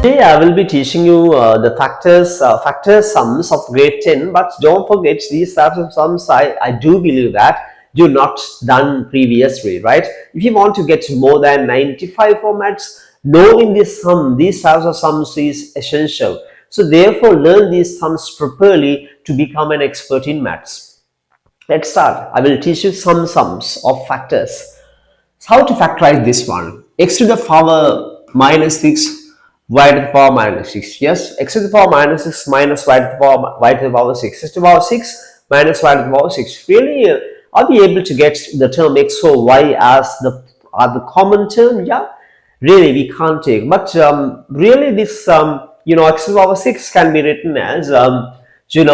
Today I will be teaching you the factor sums of grade 10, but don't forget these types of sums I do believe that you not done previously, right? If you want to get more than 95 formats, knowing these types of sums is essential. So therefore learn these sums properly to become an expert in maths. Let's start. I will teach you some sums of factors. How to factorize this one? X to the power minus 6, y to the power minus 6. Yes, x to the power minus 6 minus y to the power 6. X to the power 6 minus y to the power 6. Really, are we able to get the term x or y as the common term? Yeah, really we can't take. But really this, x to the power 6 can be written as, x to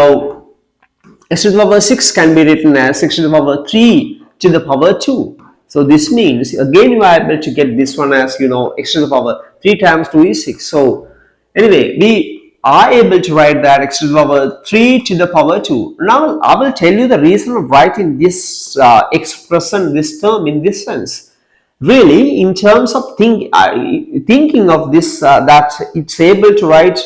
the power 6 can be written as x to the power 3 to the power 2. So this means again you are able to get this one as x to the power 3 times 2 is 6. So anyway, we are able to write that x to the power 3 to the power 2. Now I will tell you the reason of writing this expression, this term in this sense. Really, in terms of thinking of this, that it's able to write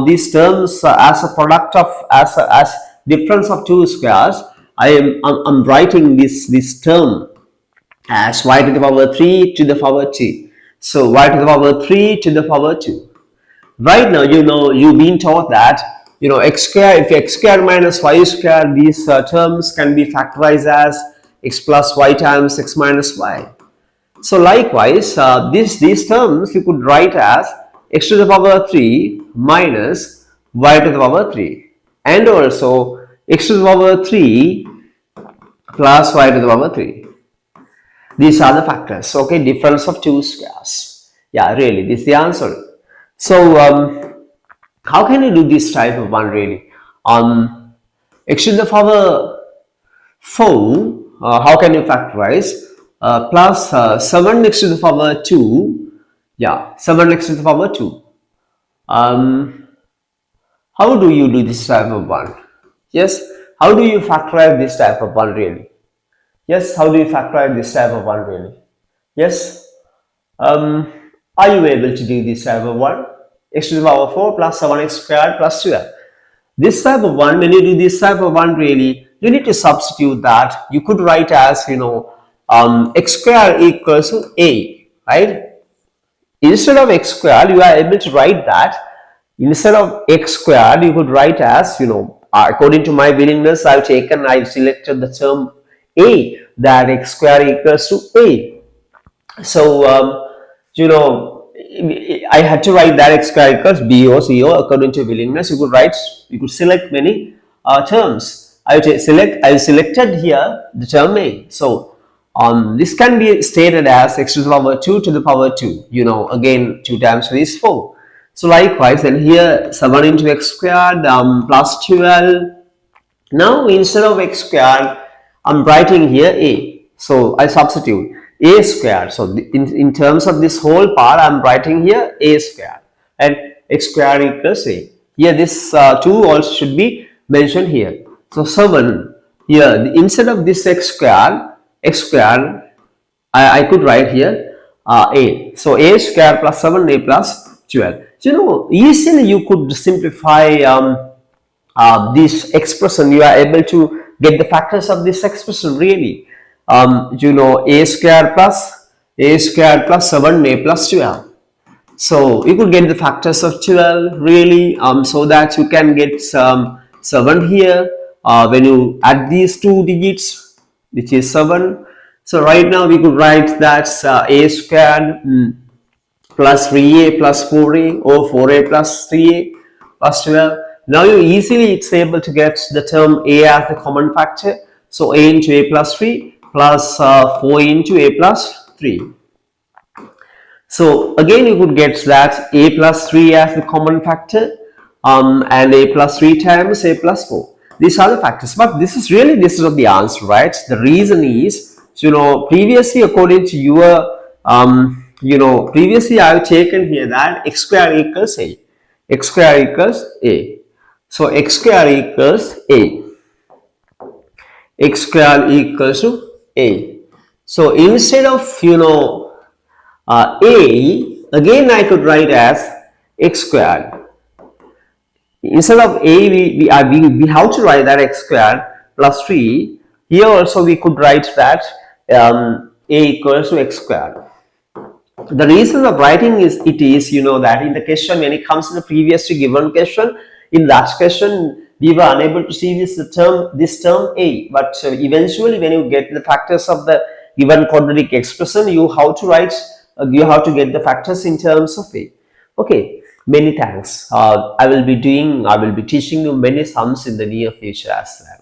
these terms as a product of as difference of two squares. I'm writing this term as y to the power 3 to the power 2. So y to the power 3 to the power 2. Right now, you've been taught that, x square, if x square minus y square, these terms can be factorized as x plus y times x minus y. So likewise, these terms you could write as x to the power 3 minus y to the power 3. And also x to the power 3 plus y to the power 3. These are the factors. Okay, difference of two squares. Yeah, really, this is the answer. So how can you do this type of one really? X to the power 4, how can you factorize? Plus 7x to the power 2. Yeah, 7x to the power 2. How do you do this type of one? Yes, how do you factorize this type of one really? Yes, how do you factorize this type of one really? Yes, are you able to do this type of one? X to the power 4 plus 7x squared plus 12. This type of one, when you do this type of one really, you need to substitute that. You could write as, x squared equals to a, right? Instead of x squared, you are able to write that. Instead of x squared, you could write as, according to my willingness, I've selected the term a, that x square equals to a. So I had to write that x square equals b or c or according to willingness. You could select many terms. I selected here the term a. So this can be stated as x to the power 2 to the power 2. Again 2 times 3 is 4. So likewise, then here 7 into x squared plus 12. Now instead of x squared, I'm writing here a. So I substitute a squared. So in terms of this whole part, I'm writing here a squared and x squared equals a. Here this 2 also should be mentioned here. So 7 here, instead of this x squared, I could write here a. So a squared plus 7, a plus 12. So easily you could simplify this expression. You are able to get the factors of this expression really. A square plus 7, a plus 12. So you could get the factors of 12 really, so that you can get 7 here when you add these two digits, which is 7. So right now we could write that a squared plus 3a plus 4a or 4a plus 3a plus 12. Now you easily it's able to get the term a as the common factor. So a into a plus 3 plus 4 into a plus 3. So again you could get that a plus 3 as the common factor and a plus 3 times a plus 4. These are the factors, but this is not the answer, right? The reason is, previously according to your previously I have taken here that x square equals a. X square equals a. So x square equals a. X square equals to a. So instead of a, again I could write as x squared. Instead of a, we have to write that x squared plus 3. Here also we could write that a equals to x squared. The reason of writing is that in the question, when it comes to the previously given question, in that question we were unable to see this term a, but eventually when you get the factors of the given quadratic expression, you have to get the factors in terms of a. Okay, many thanks. I will be teaching you many sums in the near future as well.